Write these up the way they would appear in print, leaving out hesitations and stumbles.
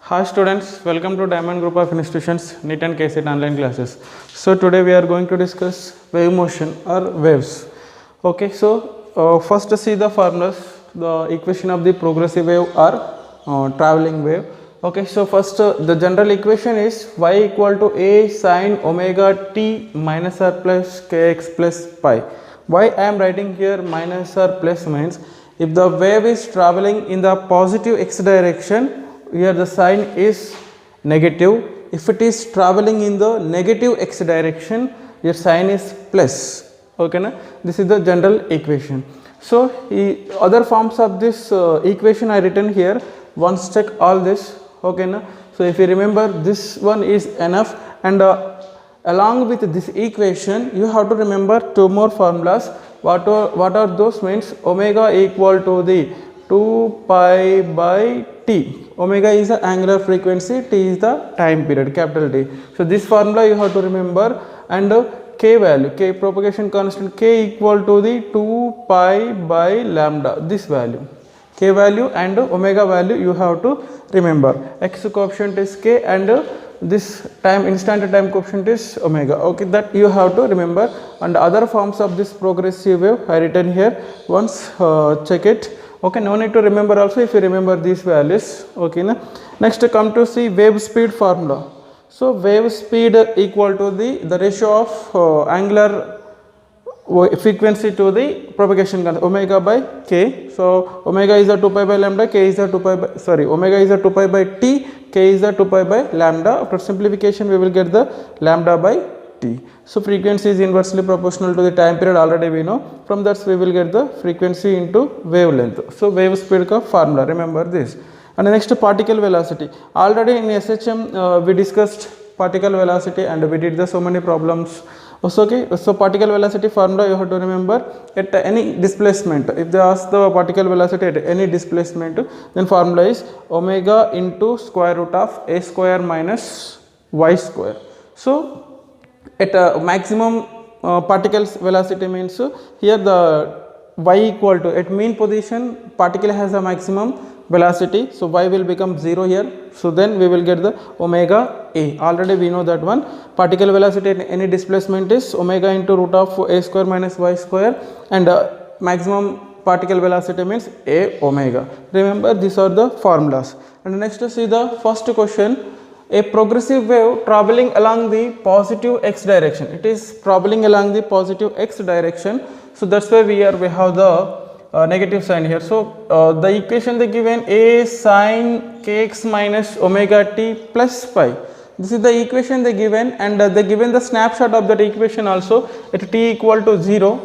Hi students, welcome to Diamond Group of Institutions NEET and KCET online classes. So today we are going to discuss wave motion or waves. Okay, so first see the formulas, the equation of the progressive wave or traveling wave. Okay, so first the general equation is y equal to a sine omega t minus r plus kx plus pi. Why I am writing here minus or plus means if the wave is traveling in the positive x direction, here the sign is negative. If it is traveling in the negative x direction, your sign is plus. Okay, na? This is the general equation. So other forms of this equation I written here. Once check all this. Okay, na? So if you remember, this one is enough, and along with this equation you have to remember two more formulas. What are those? Means omega equal to the 2 pi by t. Omega is the angular frequency, t is the time period, capital T. So this formula you have to remember, and k value, k propagation constant, k equal to the 2 pi by lambda, this value, k value and omega value you have to remember. X coefficient is k and this time instant time coefficient is omega. Okay, that you have to remember. And other forms of this progressive wave I written here. Once check it. Okay, no need to remember also if you remember these values. Okay, na? Next come to see wave speed formula. So wave speed equal to the ratio of angular frequency to the propagation constant, omega by k. So omega is the 2 pi by lambda, k is the 2 pi by, sorry, omega is the 2 pi by t, k is the 2 pi by lambda. After simplification we will get the lambda by t. So frequency is inversely proportional to the time period, already we know. From that we will get the frequency into wavelength. So wave speed ka formula, remember this. And the next, particle velocity. Already in SHM we discussed particle velocity and we did the so many problems. Also, okay, so particle velocity formula you have to remember. At any displacement, if they ask the particle velocity at any displacement, then formula is omega into square root of a square minus y square. So at maximum particles velocity means here the y equal to, at mean position particle has a maximum velocity, so y will become 0 here. So then we will get the omega a, already we know that one. Particle velocity at any displacement is omega into root of a square minus y square, and maximum particle velocity means a omega. Remember, these are the formulas. And next see the first question. A progressive wave traveling along the positive x direction. It is traveling along the positive x direction. So that's why we have the negative sign here. So the equation they given, a sine kx minus omega t plus pi. This is the equation they given, and they given the snapshot of that equation also at t equal to 0.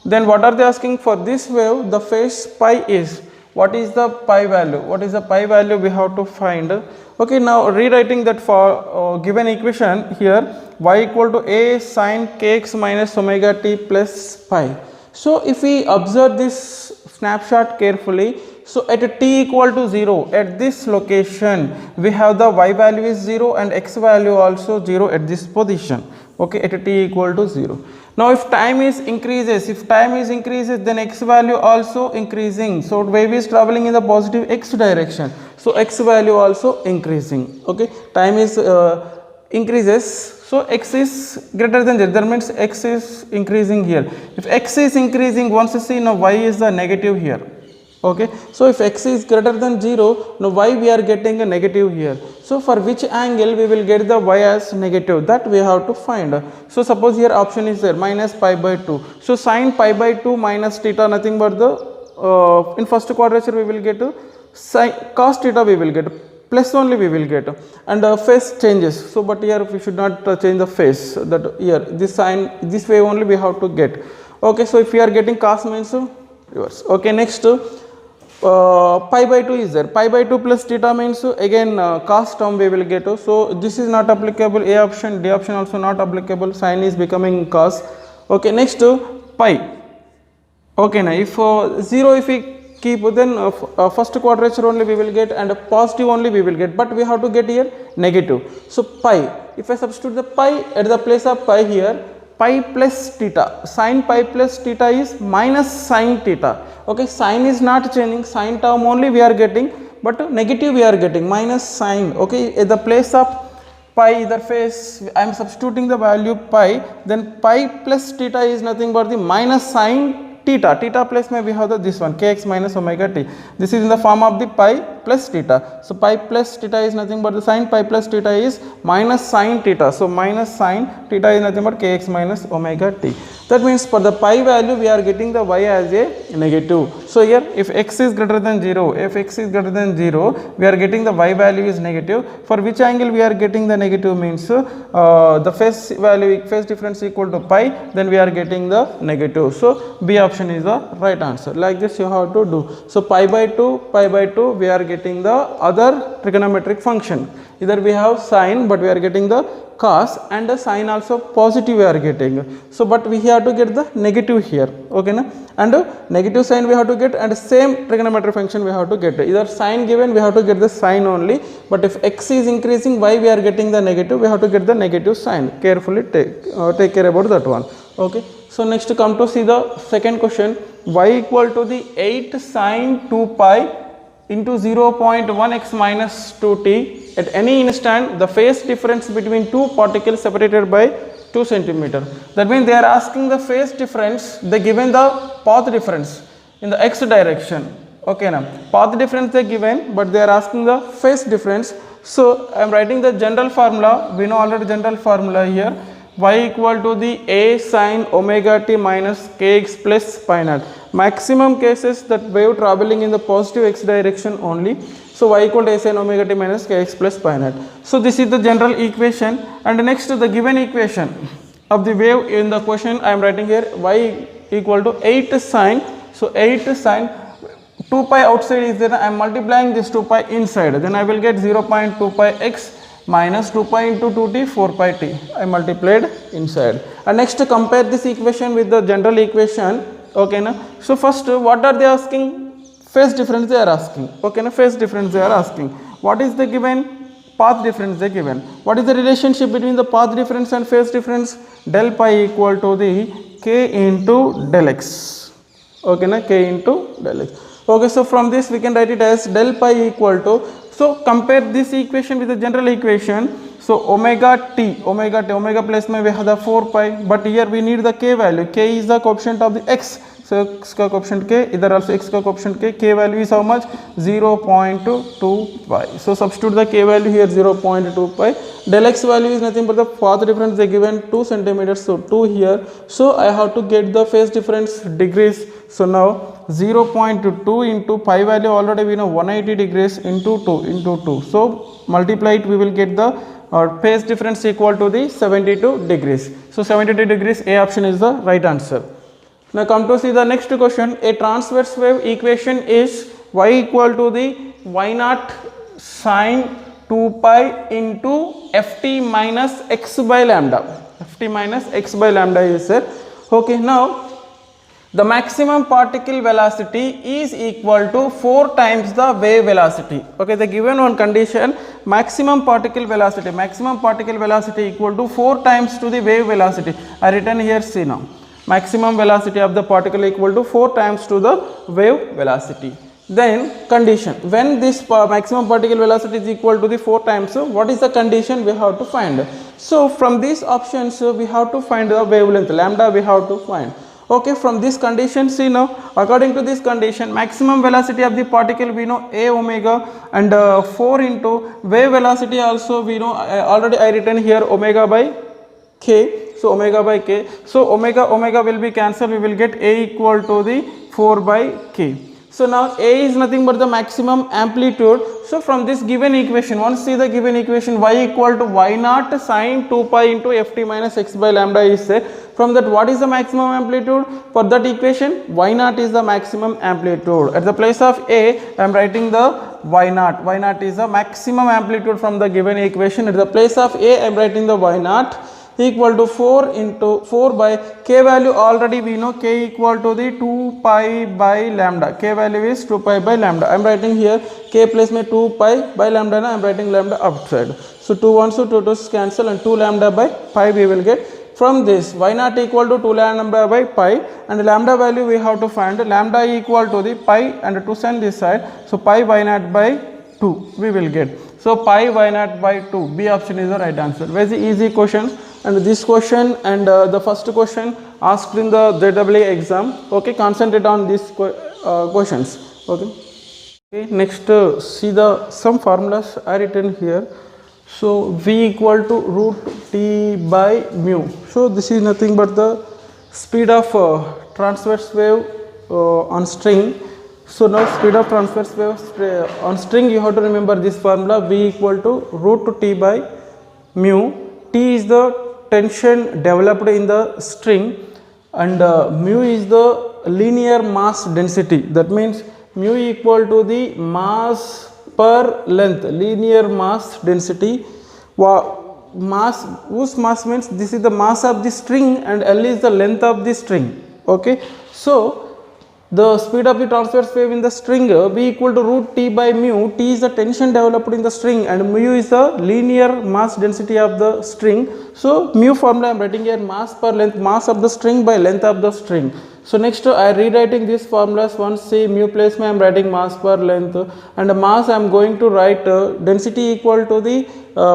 Then what are they asking for this wave? The phase pi is, what is the pi value? What is the pi value we have to find? Okay, now rewriting that for given equation here, y equal to a sine kx minus omega t plus pi. So if we observe this snapshot carefully, so at t equal to 0, at this location we have the y value is 0 and x value also 0 at this position. Okay, at t equal to 0. Now if time is increases, then x value also increasing. So wave is traveling in the positive x direction, so x value also increasing. Okay, time is increases, so x is greater than 0, that means x is increasing here. If x is increasing, once you see now y is the negative here. Okay, so if x is greater than 0, now y we are getting a negative here. So for which angle we will get the y as negative, that we have to find. So suppose here option is there, minus pi by 2. So sin pi by 2 minus theta, nothing but the in first quadrature we will get sin cos theta, we will get plus only we will get, and phase changes. So but here we should not change the phase, that here this sign, this way only we have to get. Okay, so if we are getting cos means reverse. Okay, next pi by 2 is there, pi by 2 plus theta means again cos term we will get. So this is not applicable, A option, D option also not applicable, sin is becoming cos. Okay, next pi. Okay, now if 0 if we keep, then first quadrature only we will get, and positive only we will get, but we have to get here negative. So pi, if I substitute the pi at the place of pi here, pi plus theta, sin pi plus theta is minus sin theta. Okay, sin is not changing, sin term only we are getting, but negative we are getting minus sign. Okay, at the place of pi, either phase I am substituting the value pi, then pi plus theta is nothing but the minus sine theta. Theta place may we have the this one kx minus omega t. This is in the form of the pi plus theta. So pi plus theta is nothing but the sine pi plus theta is minus sine theta. So minus sine theta is nothing but kx minus omega t. That means for the pi value we are getting the y as a negative. So here if x is greater than 0, if x is greater than 0, we are getting the y value is negative. For which angle we are getting the negative means the phase value, phase difference equal to pi, then we are getting the negative. So B option is the right answer. Like this you have to do. So pi by 2 we are getting the other trigonometric function. Either we have sine, but we are getting the cos, and the sine also positive we are getting. So but we have to get the negative here, okay na? And negative sign we have to get, and same trigonometric function we have to get. Either sine given, we have to get the sine only, but if x is increasing, y we are getting the negative, we have to get the negative sign. Carefully take care about that one. Okay, so next come to see the second question. Y equal to the 8 sine 2 pi into 0.1 x minus 2t. At any instant, the phase difference between two particles separated by 2 centimeter. That means they are asking the phase difference, they given the path difference in the x direction. Okay, now path difference they given, but they are asking the phase difference. So I am writing the general formula. We know already general formula here. Y equal to the a sine omega t minus kx plus pi naught. Maximum cases that wave traveling in the positive x direction only. So y equal to a sine omega t minus kx plus pi naught. So this is the general equation, and next the given equation of the wave in the question I am writing here, y equal to 8 sine. So 8 sine, 2 pi outside is there, I am multiplying this 2 pi inside, then I will get 0.2 pi x minus 2 pi into 2t 4 pi t. I multiplied inside. And next compare this equation with the general equation. Okay na? So first what are they asking? Phase difference they are asking. Okay na? Phase difference they are asking. What is the given? Path difference they given. What is the relationship between the path difference and phase difference? Del pi equal to the k into del x. Okay na? K into del x. Okay, so from this we can write it as del pi equal to, so compare this equation with the general equation. So omega t, omega place may we have the 4 pi, but here we need the k value. K is the coefficient of the x. So x ka coefficient k, either also x ka coefficient k value is how much? 0.2 pi. So substitute the k value here 0.2 pi. Del x value is nothing but the path difference they given 2 centimeters, so 2 here. So I have to get the phase difference degrees. So now 0.2 into pi value already we know 180 degrees into 2. So multiply it, we will get the phase difference equal to the 72 degrees. So 72 degrees, A option is the right answer. Now come to see the next question. A transverse wave equation is y equal to the y naught sine 2 pi into ft minus x by lambda. Ft minus x by lambda is there. Okay, now the maximum particle velocity is equal to 4 times the wave velocity. Okay, the given one condition, maximum particle velocity equal to 4 times to the wave velocity. I written here, see now. Maximum velocity of the particle equal to 4 times to the wave velocity. Then condition, when this maximum particle velocity is equal to the 4 times, so what is the condition we have to find? So from these options we have to find the wavelength, lambda we have to find. Okay, from this condition, see now, according to this condition, maximum velocity of the particle we know a omega, and 4 into wave velocity also we know, already I written here omega by k. So omega by k. So omega will be cancelled, we will get a equal to the 4 by k. So now a is nothing but the maximum amplitude. So from this given equation, once see the given equation, y equal to y naught sine 2 pi into ft minus x by lambda is there. From that, what is the maximum amplitude? For that equation, y naught is the maximum amplitude. At the place of a, I am writing the y naught. Y naught is the maximum amplitude from the given equation. At the place of a, I am writing the y naught equal to 4 into 4 by k value already we know, k equal to the 2 pi by lambda. K value is 2 pi by lambda. I am writing here k place में 2 pi by lambda, I am writing lambda outside. So 2 1s to 2 2's cancel, and 2 lambda by pi we will get. From this, y naught equal to 2 lambda by pi, and lambda value we have to find. Lambda equal to the pi, and to send this side, so pi y naught by 2 we will get. So pi y naught by 2, B option is the right answer. Very easy question, and this question and the first question asked in the JEE exam. Okay, concentrate on these questions. Okay. Okay, next see the some formulas are written here. So V equal to root T by mu. So this is nothing but the speed of transverse wave on string. So now speed of transverse wave on string, you have to remember this formula, V equal to root T by mu. T is the tension developed in the string, and mu is the linear mass density. That means mu equal to the mass per length, linear mass density. Mass, whose mass means this is the mass of the string and L is the length of the string. Okay, so the speed of the transverse wave in the string V equal to root T by mu. T is the tension developed in the string and mu is the linear mass density of the string. So mu formula I am writing here, mass per length, mass of the string by length of the string. So next I am rewriting these formulas. Once say mu place I am writing mass per length, and mass I am going to write density equal to the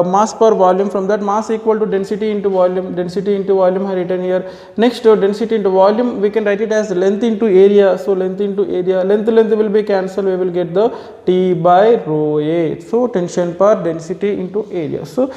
mass per volume. From that, mass equal to density into volume. Density into volume I written here. Next density into volume, we can write it as length into area. So length into area, length will be cancelled, we will get the T by rho A. So tension per density into area. So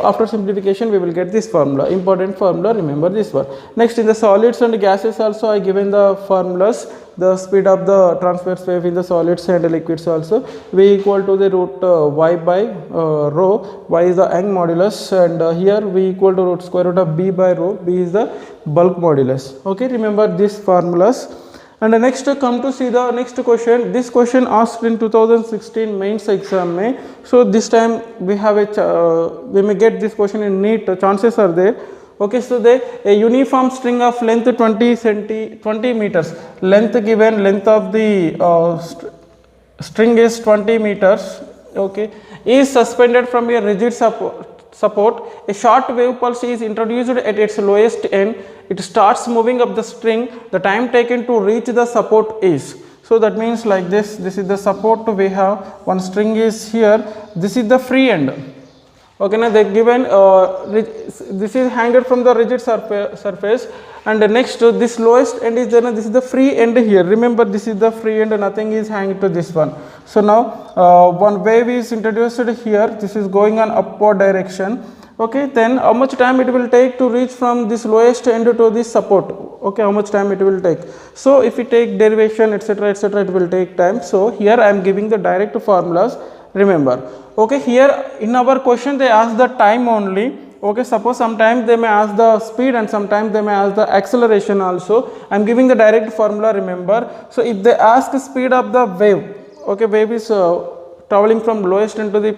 after simplification we will get this formula, important formula, remember this one. Next in the solids and gases also I given the formulas, the speed of the transverse wave in the solids and liquids also. V equal to the root y by rho. Y is the Young modulus, and here V equal to root square root of B by rho. B is the bulk modulus. Okay, remember these formulas. And next come to see the next question. This question asked in 2016 mains exam mein. So this time we have we may get this question in NEET, chances are there. Okay, so a uniform string of length 20 meters, length given, length of the string is 20 meters, okay, is suspended from a rigid support. A short wave pulse is introduced at its lowest end. It starts moving up the string. The time taken to reach the support is. So that means like this. This is the support we have. One string is here. This is the free end. Okay, now they given this is hanged from the rigid surface, and next this lowest end is there. This is the free end here. Remember, this is the free end. Nothing is hanged to this one. So now one wave is introduced here. This is going on upward direction. Okay, then how much time it will take to reach from this lowest end to this support? Okay, how much time it will take? So if we take derivation, etc., etc., it will take time. So here I am giving the direct formulas. Remember, okay, here in our question they ask the time only. Okay, suppose sometimes they may ask the speed and sometimes they may ask the acceleration also. I am giving the direct formula, remember. So if they ask the speed of the wave, okay, wave is traveling from lowest end to the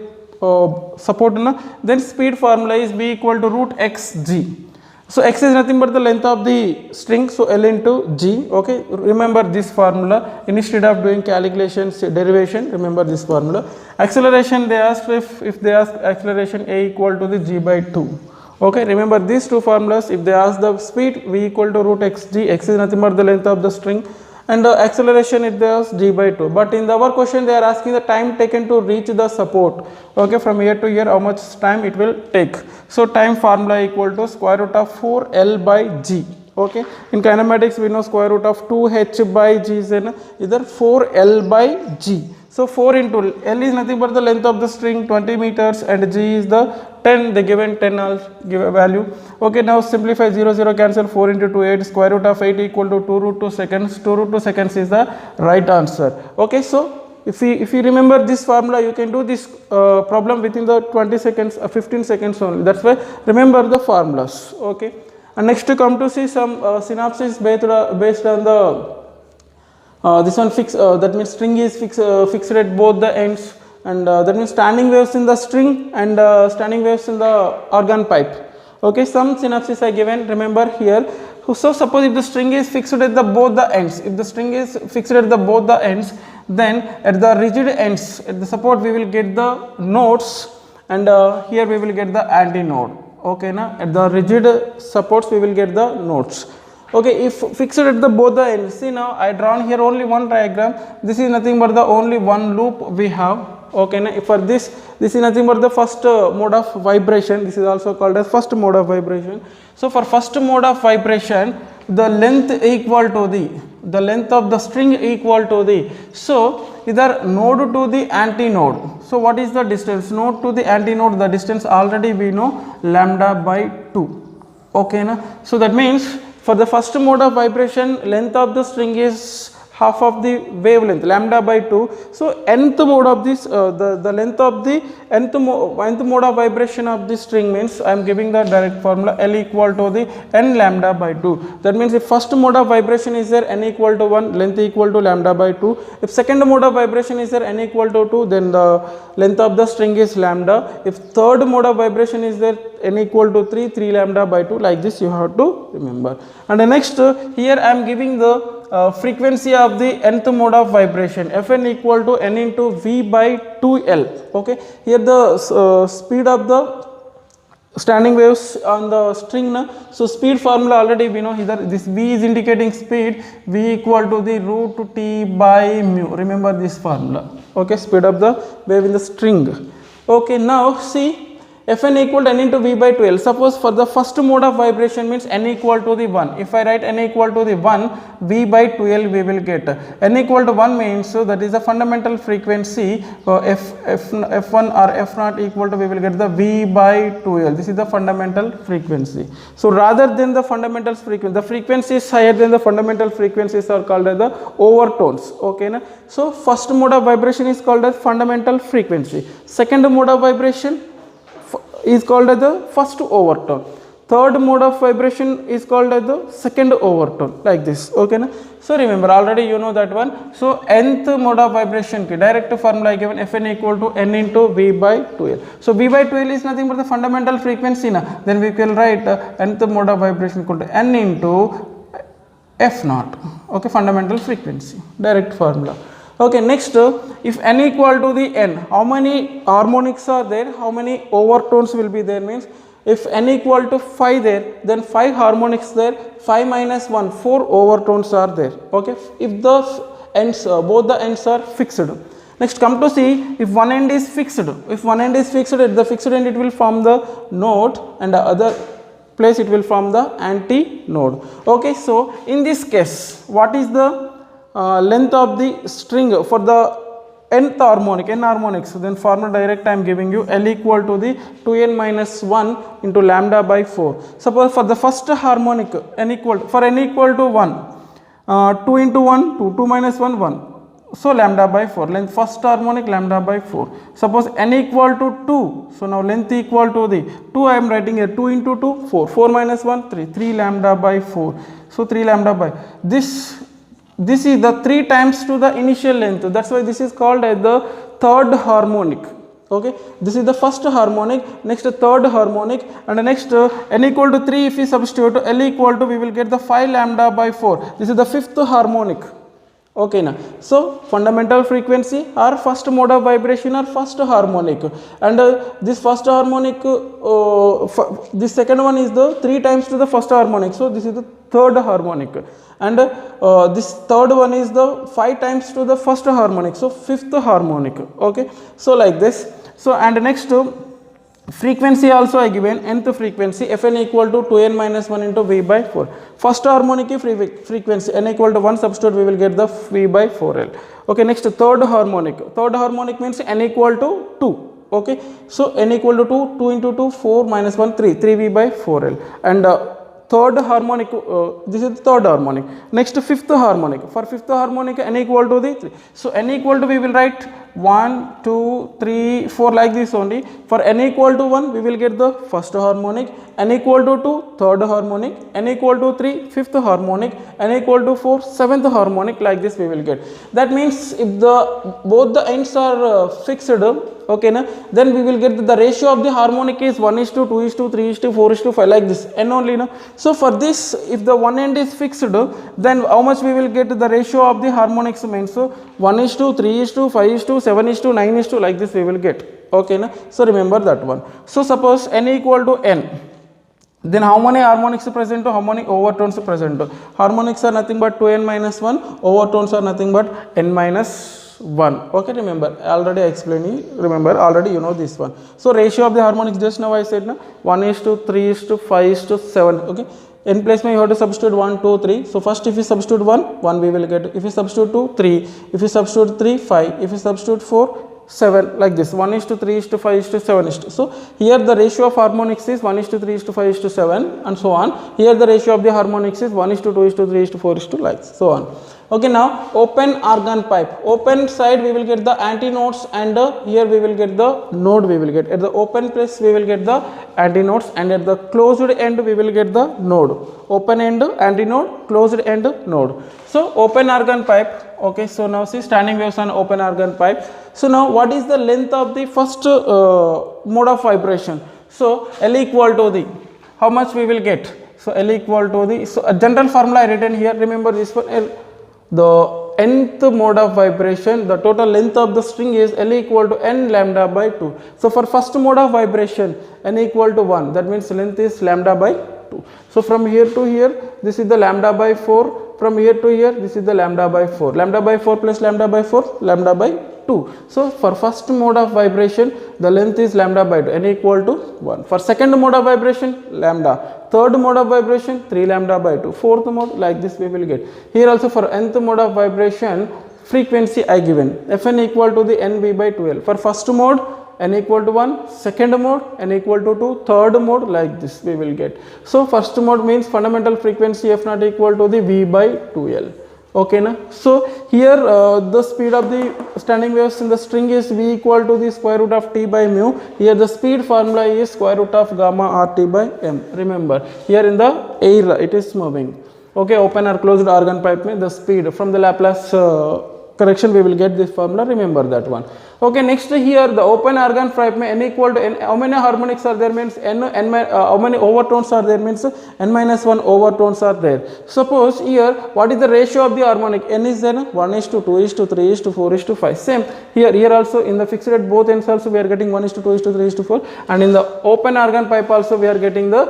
support, then speed formula is V equal to root xg. So x is nothing but the length of the string, so L into g. Okay, remember this formula. Instead of doing calculations, derivation, remember this formula. Acceleration, they asked if they ask acceleration A equal to the g by 2. Okay, remember these two formulas. If they ask the speed, V equal to root xg, x is nothing but the length of the string, and acceleration it is g by 2. But in our question they are asking the time taken to reach the support. Okay, from here to here how much time it will take. So time formula equal to square root of 4L by g. Okay, in kinematics we know square root of 2h by g is either 4L by g. So 4 into L is nothing but the length of the string 20 meters and g is the 10, they given 10 give a value. Okay, now simplify 0 0 cancel, 4 into 2 8, square root of 8 equal to 2 root 2 seconds. 2 root 2 seconds is the right answer. Okay, so if you remember this formula, you can do this problem within the 20 seconds 15 seconds only. That's why remember the formulas. Okay, and next to come to see some synapses based on the this one fixed, that means string is fixed at both the ends, and that means standing waves in the string and standing waves in the organ pipe. Okay, some synapses are given, remember here. So suppose if the string is fixed at the both the ends, if the string is fixed at the both the ends, then at the rigid ends, at the support we will get the nodes, and here we will get the antinode. Okay, now at the rigid supports we will get the nodes. Okay, if fixed at the both the ends, see now I drawn here only one diagram. This is nothing but the only one loop we have. Okay, now for this is nothing but the first mode of vibration. This is also called as first mode of vibration. So for first mode of vibration, the length equal to the length of the string equal to the, so either node to the antinode. So what is the distance? Node to the antinode, the distance already we know, lambda by 2. Okay, na? So that means for the first mode of vibration, length of the string is half of the wavelength, lambda by 2. So nth mode of this, the length of the nth mode of vibration of the string means, I am giving the direct formula, L equal to the n lambda by 2. That means if first mode of vibration is there, n equal to 1, length equal to lambda by 2. If second mode of vibration is there, n equal to 2, then the length of the string is lambda. If third mode of vibration is there, n equal to 3, 3 lambda by 2, like this you have to remember. And the next, here I am giving the frequency of the nth mode of vibration, Fn equal to n into V by 2L. Okay, here the speed of the standing waves on the string. So speed formula already we know, here this V is indicating speed, V equal to the root T by mu. Remember this formula. Okay, speed of the wave in the string. Okay, now see, Fn equal to n into V by 2L. Suppose for the first mode of vibration means n equal to the 1. If I write n equal to the 1, V by 2L we will get. N equal to 1 means, so that is the fundamental frequency, F1 or F0 equal to, we will get the V by 2L. This is the fundamental frequency. So rather than the fundamental frequency, the frequencies higher than the fundamental frequencies are called as the overtones. Okay, na? So first mode of vibration is called as fundamental frequency. Second mode of vibration is called as the first overtone. Third mode of vibration is called as the second overtone, like this. Okay, na? So remember, already you know that one. So nth mode of vibration ki direct formula I given, Fn equal to n into V by 2L. So V by 2L is nothing but the fundamental frequency na. Then we can write nth mode of vibration equal to n into F0. Okay, fundamental frequency, direct formula. Okay, next, if n equal to the n, how many harmonics are there, how many overtones will be there means, if n equal to 5 there, then 5 harmonics there, 5 minus 1, 4 overtones are there. Okay, if the ends, both the ends are fixed. Next, come to see, if one end is fixed, if one end is fixed, at the fixed end it will form the node, and the other place it will form the anti-node. Okay, so in this case, what is the length of the string for the nth harmonic, n harmonics? So then formula direct I am giving you, L equal to the 2n minus 1 into lambda by 4. Suppose for the first harmonic, n equal to 1, 2 into 1, 2, 2 minus 1, 1. So lambda by 4, length first harmonic lambda by 4. Suppose n equal to 2, so now length equal to the 2, I am writing here 2 into 2, 4, 4 minus 1, 3, 3 lambda by 4. So 3 lambda by, this is the 3 times to the initial length. That's why this is called as the third harmonic. Okay, this is the first harmonic, next third harmonic, and next n equal to 3, if we substitute L equal to, we will get the 5 lambda by 4. This is the fifth harmonic. Okay, na? So fundamental frequency or first mode of vibration or first harmonic, and this first harmonic, this second one is the 3 times to the first harmonic, so this is the third harmonic, and this third one is the 5 times to the first harmonic, so fifth harmonic. Okay, so like this. So and next, frequency also I given, nth frequency, Fn equal to 2n minus 1 into V by 4. First harmonic frequency, n equal to 1, substitute, we will get the V by 4L. Okay, next third harmonic means n equal to 2. Okay, so n equal to 2, 2 into 2, 4 minus 1, 3, 3V by 4L. And third harmonic, this is the third harmonic. Next fifth harmonic, for fifth harmonic n equal to the 3. So n equal to, we will write 1, 2, 3, 4 like this only. For n equal to 1, we will get the first harmonic, n equal to 2, third harmonic, n equal to 3, fifth harmonic, n equal to 4, seventh harmonic, like this we will get. That means if both the ends are fixed, okay, na, then we will get the ratio of the harmonic is 1:2, 2:3, 4:5, like this, n only. No? So for this, if the one end is fixed, then how much we will get the ratio of the harmonics means, so 1:3:5:7:9:, like this we will get. Okay, na? So remember that one. So suppose n equal to n, then how many harmonics present, how many overtones present? Harmonics are nothing but 2n minus 1, overtones are nothing but n minus 1. Okay, remember, already I explained you, remember, already you know this one. So ratio of the harmonics, just now I said na, 1:3:5:7. Okay, in place you have to substitute 1, 2, 3. So first if you substitute 1 we will get. If you substitute 2, 3. If you substitute 3, 5. If you substitute 4, 7, like this. 1:3:5:7. So here the ratio of harmonics is 1:3:5:7 and so on. Here the ratio of the harmonics is 1:2:3:4 like so on. Okay, now open argon pipe. Open side we will get the antinodes and here we will get the node we will get. At the open place we will get the antinodes and at the closed end we will get the node. Open end antinode, closed end node. So open argon pipe. Okay, so now see standing waves on open argon pipe. So now what is the length of the first mode of vibration? So L equal to the, how much we will get? So L equal to the, so a general formula I written here, remember this one, the nth mode of vibration, the total length of the string is L equal to n lambda by 2. So for first mode of vibration, n equal to 1, that means length is lambda by 2. So from here to here, this is the lambda by 4. From here to here, this is the lambda by 4. Lambda by 4 plus lambda by 4, lambda by 2. So for first mode of vibration, the length is lambda by 2, n equal to 1. For second mode of vibration, lambda. Third mode of vibration, 3 lambda by 2. Fourth mode, like this we will get. Here also for nth mode of vibration, frequency I given. Fn equal to the nv by 12. For first mode, n equal to 1, second mode n equal to 2, third mode like this we will get. So first mode means fundamental frequency f naught equal to the v by 2l. Okay na? So here the speed of the standing waves in the string is v equal to the square root of t by mu. Here the speed formula is square root of gamma rt by m. Remember, here in the air it is moving. Okay, open or closed organ pipe mein the speed from the Laplace correction we will get this formula, remember that one. Okay, next here the open organ pipe mein n equal to n, how many harmonics are there means how many overtones are there means n minus 1 overtones are there. Suppose here what is the ratio of the harmonic? N is there 1:2:3:4:5. Same here also in the fixed at both ends also we are getting 1:2:3:4 and in the open organ pipe also we are getting the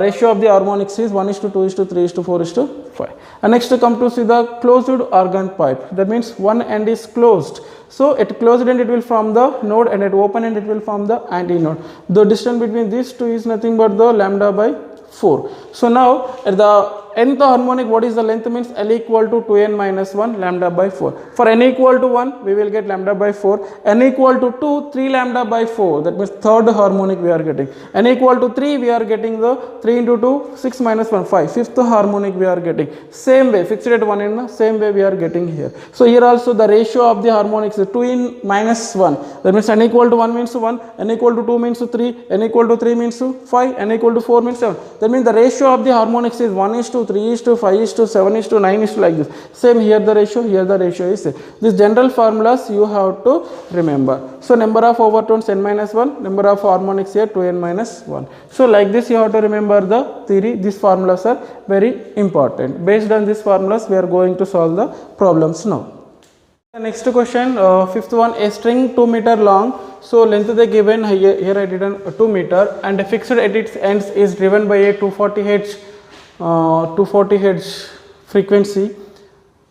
ratio of the harmonics is 1:2:3:4:5. And next come to see the closed organ pipe, that means one end is closed. So at closed end it will form the node and at open end it will form the antinode. The distance between these two is nothing but the lambda by 4. So now at the nth harmonic, what is the length means L equal to 2n minus 1 lambda by 4. For n equal to 1 we will get lambda by 4, n equal to 2 3 lambda by 4, that means third harmonic we are getting. N equal to 3 we are getting the 3 into 2 6 minus 1 5, fifth harmonic we are getting. Same way fixed at 1 end, same way we are getting here. So here also the ratio of the harmonics is 2n minus 1, that means n equal to 1 means 1, n equal to 2 means 3, n equal to 3 means 5, n equal to 4 means 7. That means the ratio of the harmonics is 1:3:5:7:9 like this. Same here the ratio, here the ratio is same. These general formulas you have to remember. So number of overtones n minus 1, number of harmonics here 2n minus 1. So like this you have to remember the theory. These formulas are very important. Based on these formulas we are going to solve the problems now. The next question, fifth one, a string 2 meter long. So length they given here I written 2 meter and fixed at its ends is driven by a 240 Hz frequency,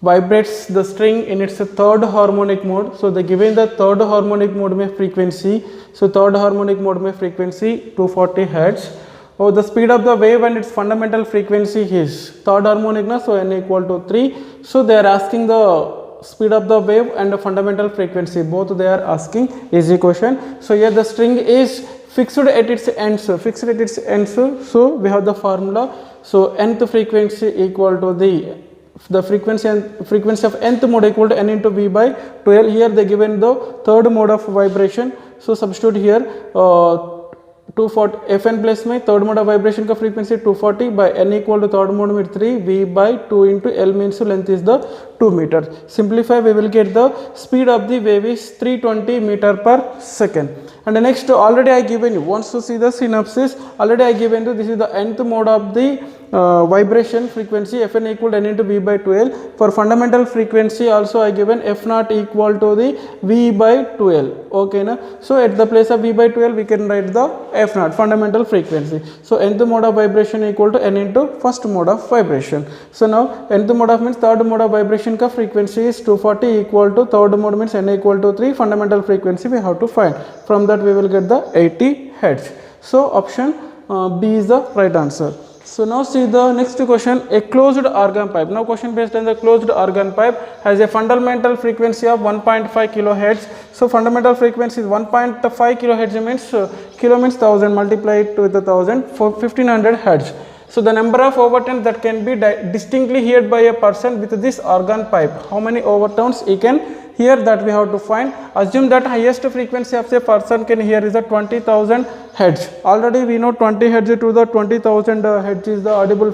vibrates the string in its third harmonic mode. So they given the third harmonic mode mein frequency. So third harmonic mode mein frequency 240 Hz. Oh, the speed of the wave and its fundamental frequency is third harmonic na, so n equal to 3. So they are asking the speed of the wave and the fundamental frequency, both they are asking. Easy question. So here the string is fixed at its ends, so we have the formula. So nth frequency equal to the frequency of nth mode equal to n into v by 12. Here they given the third mode of vibration, so substitute here 240 fn plus में third mode of vibration का frequency 240 by n equal to third mode में 3, v by 2 into l means length is the 2 meters. Simplify, we will get the speed of the wave is 320 meter per second. And the next already I given you, once to see the synopsis, already I given you this is the nth mode of the vibration frequency fn equal to n into v by 12. For fundamental frequency also I given f naught equal to the v by 12. Okay na? So at the place of v by 12 we can write the f naught fundamental frequency. So nth mode of vibration equal to n into first mode of vibration. So now nth mode of means third mode of vibration vibration ka frequency is 240 equal to third mode means n equal to 3, fundamental frequency we have to find. From that we will get the 80 hertz. So option B is the right answer. So now see the next question, a closed organ pipe. Now question based on the closed organ pipe has a fundamental frequency of 1.5 kilohertz. So fundamental frequency is 1.5 kilohertz means kilo means 1000, multiply it with 1000 for 1500 hertz. So the number of overtones that can be distinctly heard by a person with this organ pipe, how many overtones he can hear, that we have to find. Assume that highest frequency of a person can hear is a 20,000 hertz. Already we know 20 hertz to the 20,000 hertz is the audible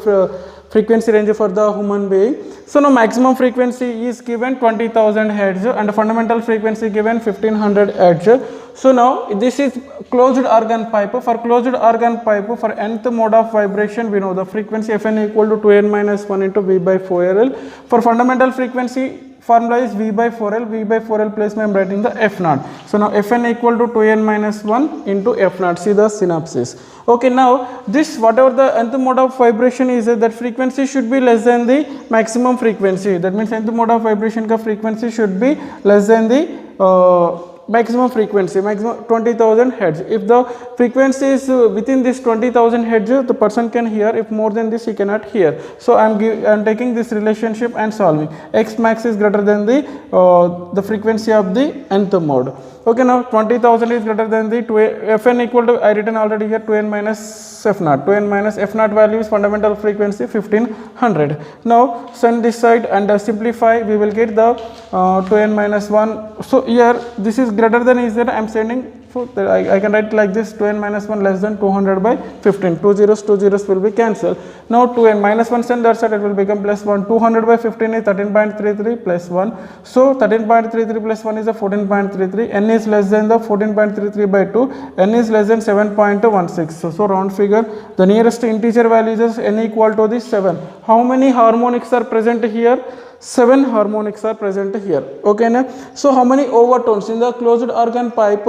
frequency range for the human being. So now maximum frequency is given 20,000 hertz and fundamental frequency given 1500 hertz. So now this is closed organ pipe. For closed organ pipe, for nth mode of vibration, we know the frequency Fn equal to 2n minus 1 into V by 4L. For fundamental frequency, formula is V by 4L. V by 4L place I am writing the F naught. So now Fn equal to 2n minus 1 into F naught. See the synopsis. Okay, now this whatever the nth mode of vibration is, that frequency should be less than the maximum frequency. That means nth mode of vibration ka frequency should be less than the maximum frequency, maximum 20,000 hertz. If the frequency is within this 20,000 hertz, the person can hear. If more than this, he cannot hear. So I am taking this relationship and solving. X max is greater than the frequency of the nth mode. Okay, now 20,000 is greater than the Fn equal to, I written already here, 2n minus F naught. 2n minus F naught value is fundamental frequency 1500. Now send this side and simplify, we will get the 2n minus 1. So here this is greater than is that I am sending. So I can write like this, 2n minus 1 less than 200 by 15. 2 zeros will be cancelled. Now 2n minus 1 send that side, it will become plus 1. 200 by 15 is 13.33 plus 1. So 13.33 plus 1 is a 14.33. N is less than the 14.33 by 2. N is less than 7.16. So round figure, the nearest integer value is n equal to the 7. How many harmonics are present here? 7 harmonics are present here. Okay, na? So how many overtones in the closed organ pipe?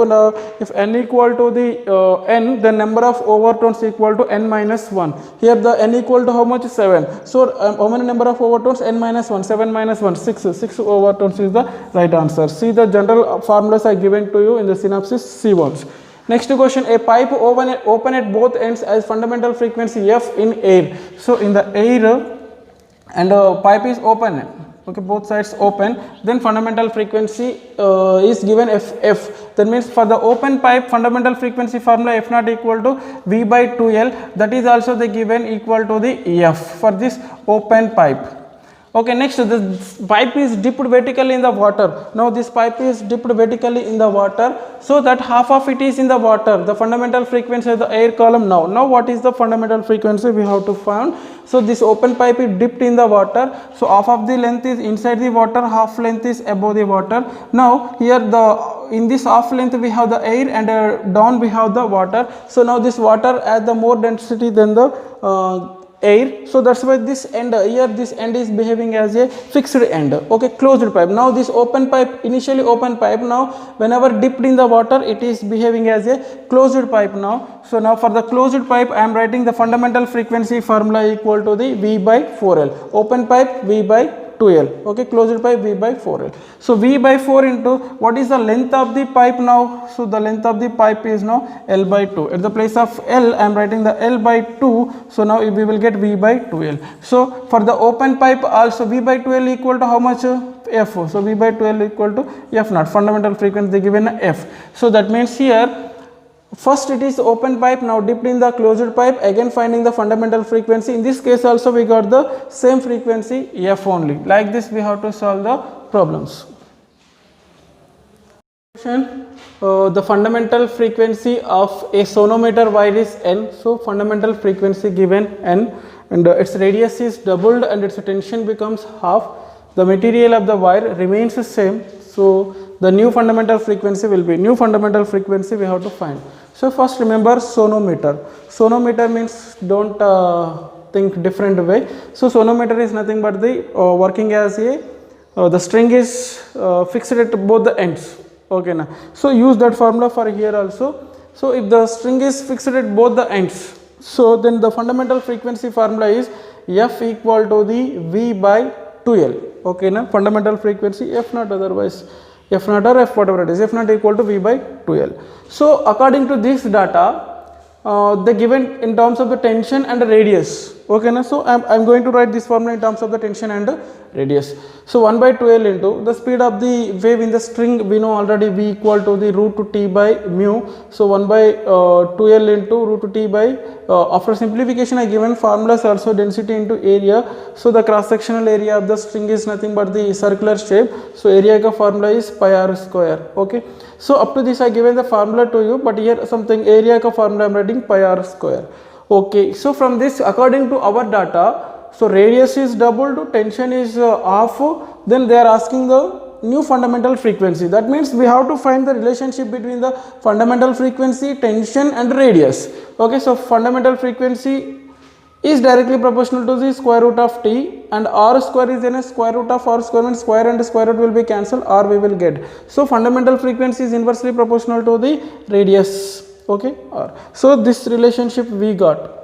If n equal to the n, the number of overtones equal to n minus 1. Here the n equal to how much? 7. So how many number of overtones? N minus 1. 7 minus 1. 6. 6 overtones is the right answer. See the general formulas I given to you in the synopsis. See once. Next question, a pipe open at both ends as fundamental frequency F in air. So in the air and pipe is open, okay, both sides open, then fundamental frequency is given F. That means for the open pipe, fundamental frequency formula F naught equal to V by 2L, that is also the given equal to the F for this open pipe. Okay, next this pipe is dipped vertically in the water. Now this pipe is dipped vertically in the water, so that half of it is in the water. The fundamental frequency of the air column. Now what is the fundamental frequency we have to find? So this open pipe is dipped in the water, so half of the length is inside the water, half length is above the water. Now here in this half length we have the air and down we have the water. So now this water has the more density than the air, so that's why this end here, this end is behaving as a fixed end. Okay, closed pipe. Now this open pipe, initially open pipe, now whenever dipped in the water, it is behaving as a closed pipe now. So now for the closed pipe, I am writing the fundamental frequency formula equal to the V by 4L. Open pipe V by 2L. Okay, closed pipe V by 4L. So V by 4 into what is the length of the pipe now? So the length of the pipe is now L by 2. At the place of L, I am writing the L by 2. So now we will get V by 2L. So for the open pipe also V by 2L equal to how much? F. So V by 2L equal to F naught. Fundamental frequency given F. So that means here, first it is open pipe, now dipped in the closed pipe, again finding the fundamental frequency. In this case also we got the same frequency F only. Like this we have to solve the problems. The fundamental frequency of a sonometer wire is N. So fundamental frequency given N, and its radius is doubled and its tension becomes half. The material of the wire remains the same. So the new fundamental frequency will be, new fundamental frequency we have to find. So first remember sonometer. Sonometer means don't think different way. So sonometer is nothing but the working as a the string is fixed at both the ends. Okay, now so use that formula for here also. So if the string is fixed at both the ends, so then the fundamental frequency formula is F equal to the V by 2L. okay na, fundamental frequency f naught, otherwise f naught or f whatever it is, f naught equal to v by 2L. So according to this data, they given in terms of the tension and the radius, okay na. So I'm going to write this formula in terms of the tension and the radius. So 1 by 2L into the speed of the wave in the string, we know already v equal to the root to t by mu. So 1 by 2L into root to t by, after simplification I given formulas also, density into area. So the cross sectional area of the string is nothing but the circular shape, so area ka formula is pi r square, okay. So up to this I given the formula to you, but here something area ka formula I am writing pi r square, okay. So from this, according to our data, so radius is doubled, tension is half, then they are asking the new fundamental frequency. That means we have to find the relationship between the fundamental frequency, tension and radius, okay. So fundamental frequency is directly proportional to the square root of t, and r square is in a square root of r square, means square and square root will be cancelled, r we will get. So fundamental frequency is inversely proportional to the radius, okay, r. So this relationship we got,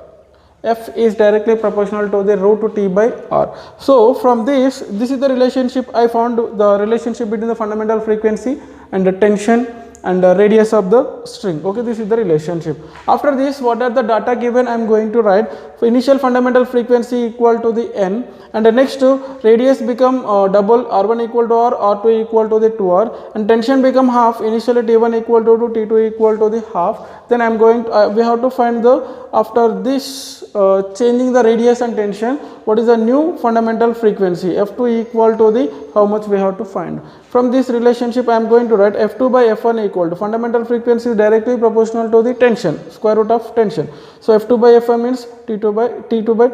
f is directly proportional to the root to t by r. So from this is the relationship I found, the relationship between the fundamental frequency and the tension and the radius of the string, okay. This is the relationship. After this, what are the data given, I am going to write. For initial fundamental frequency equal to the n, and the next radius become double, r1 equal to r, r2 equal to the 2r, and tension become half, initially t1 equal to 2, t2 equal to the half. Then I am going to, we have to find the, after this changing the radius and tension, what is the new fundamental frequency, f2 equal to the, how much we have to find. From this relationship I am going to write f2 by f1 equal to fundamental frequency is directly proportional to the tension, square root of tension. So f2 by f1 means t2 by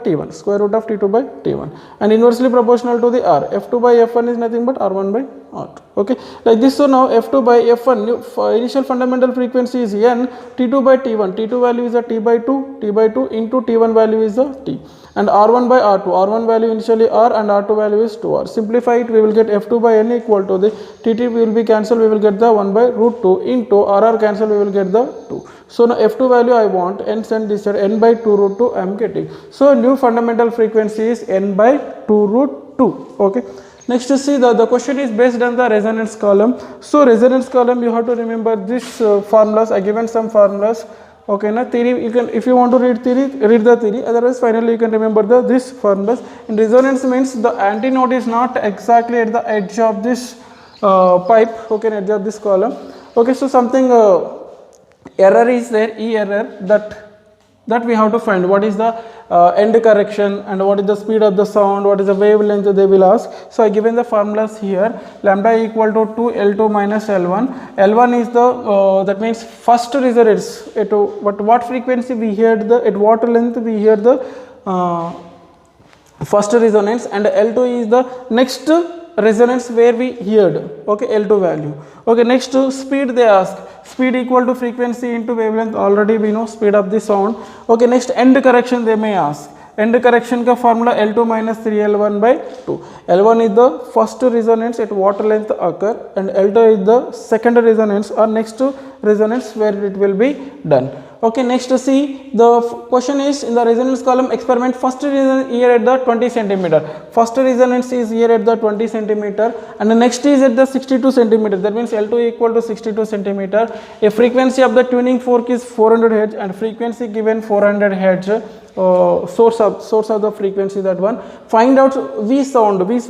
t1, square root of t2 by t1, and inversely proportional to the r. f2 by f1 is nothing but r1 by r2, okay, like this. So now f2 by f1, new, initial fundamental frequency is n, t2 by t1, t2 value is a t by 2, t by 2 into t1 value is a t, and r1 by r2, r1 value initially r and r2 value is 2r. Simplify it, we will get f2 by n equal to the tt will be cancelled, we will get the 1 by root 2 into rr cancel, we will get the 2. So now f2 value I want, n send this side, n by 2 root 2 I am getting. So new fundamental frequency is n by 2 root 2, okay. Next to see the question is based on the resonance column. So resonance column, you have to remember this formulas, I given some formulas, okay na. Theory, you can, if you want to read theory, read the theory, otherwise finally you can remember this formulas. In resonance means the antinode is not exactly at the edge of this pipe, okay, edge of this column, okay. So something error is there, E error, that we have to find. What is the end correction, and what is the speed of the sound, what is the wavelength they will ask. So I given the formulas here, lambda equal to 2 L2 minus L1. L1 is the that means first resonance at what frequency we heard the, at what length we hear the first resonance, and L2 is the next resonance where we heard, okay, L2 value, okay. Next speed they ask, speed equal to frequency into wavelength, already we know speed of the sound, okay. Next end correction they may ask, end correction ka formula L2 minus 3L1 by 2. L1 is the first resonance at what length occur, and L2 is the second resonance or next resonance where it will be done, okay. Next to see the question is in the resonance column experiment, first resonance here at the 20 centimeter, first resonance is here at the 20 centimeter, and the next is at the 62 centimeter, that means L2 equal to 62 centimeter. A frequency of the tuning fork is 400 Hz, and frequency given 400 Hz, source of the frequency, that one. Find out V sound means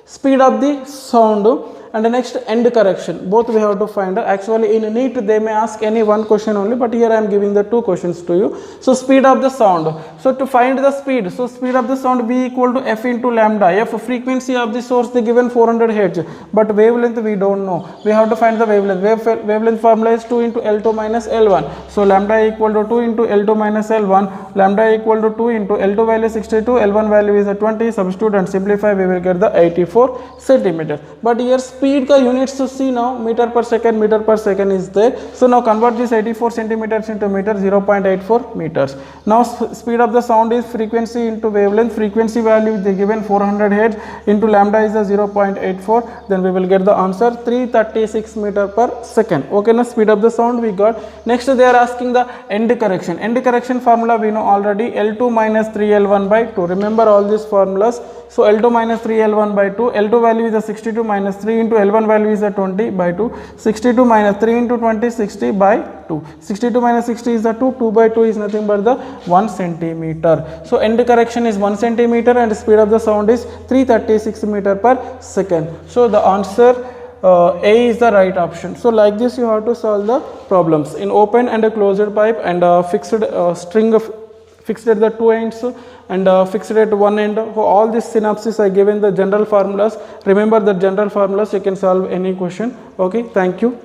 speed of the sound, and the next end correction, both we have to find. Actually in NEET they may ask any one question only, but here I am giving the two questions to you. So speed of the sound, so to find the speed, so speed of the sound V equal to f into lambda. F frequency of the source they given 400 Hz, but wavelength we don't know, we have to find the wavelength. Wavelength formula is 2 into L2 minus L1, so lambda equal to 2 into L2 minus L1, lambda equal to 2 into L2 value 62, L1 value is a 20, substitute and simplify, we will get the 84 centimeter. But here speed ka units to see now, meter per second is there. So now convert this 84 centimeters into meter, 0.84 meters. Now speed of the sound is frequency into wavelength, frequency value they given 400 Hz into lambda is a 0.84, then we will get the answer 336 meter per second, okay. Now speed of the sound we got. Next they are asking the end correction. End correction formula we know already, L2 minus 3L1 by 2. Remember all these formulas. So L2 minus 3 L1 by 2. L2 value is a 62 minus 3 into L1 value is a 20 by 2. 62 minus 3 into 20, 60 by 2. 62 minus 60 is the 2. 2 by 2 is nothing but the 1 centimeter. So end correction is 1 centimeter and speed of the sound is 336 meter per second. So the answer A is the right option. So like this you have to solve the problems in open and a closed pipe and fixed string of fixed at the two ends and fixed at one end. All these synapses I given the general formulas. Remember the general formulas, you can solve any question. Okay, thank you.